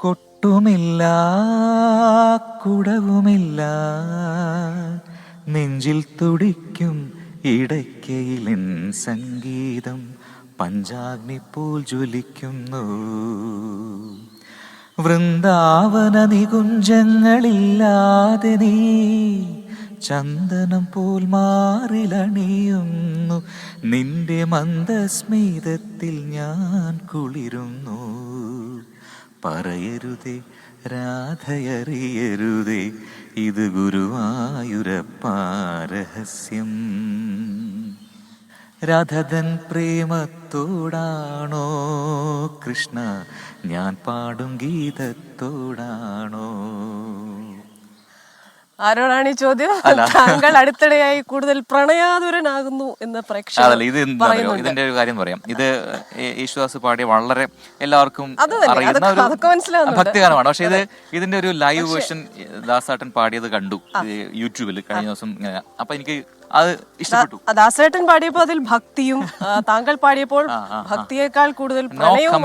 കൊട്ടുമില്ല കുടവുമില്ല നെഞ്ചിൽ തുടിക്കും ഇടയ്ക്കയിലിൻ സംഗീതം പഞ്ചാഗ്നി പോൽ ജ്വലിക്കുന്നു. വൃന്ദാവന നികുഞ്ചങ്ങളില്ലാതെ നീ ചന്ദനം പോൽ മാറിലണിയുന്നു. നിന്റെ മന്ദസ്മിതത്തിൽ ഞാൻ കുളിരുന്നു. പറയരുതേ രാധയറിയരുതേ ഇത് ഗുരുവായൂരപ്പാ രഹസ്യം. രാധതൻ പ്രേമത്തോടാണോ കൃഷ്ണ ഞാൻ പാടും ഗീതത്തോടാണോ? ആരോടാണ് ഈ ചോദ്യം? താങ്കൾ അടുത്തിടെയായി കൂടുതൽ പ്രണയാതുരനാകുന്നു എന്ന് പ്രേക്ഷകർ പറയുന്നുണ്ട്. ഇതിന്റെ ഒരു കാര്യം പറയാം. ഇത് യേശുദാസ് പാടിയ വളരെ എല്ലാവർക്കും അറിയുന്ന ഒരു ഭക്തിഗാനമാണ്. പക്ഷെ ഇതിന്റെ ഒരു ലൈവ് വേർഷൻ ദാസേട്ടൻ പാടിയത് കണ്ടു യൂട്യൂബിൽ കഴിഞ്ഞ ദിവസം. അപ്പൊ എനിക്ക് അത് ഇഷ്ടപ്പെട്ടു. ദാസേട്ടൻ പാടിയപ്പോൾ അതിൽ ഭക്തിയും താങ്കൾ പാടിയപ്പോൾ ഭക്തിയേക്കാൾ കൂടുതൽ പ്രണയവും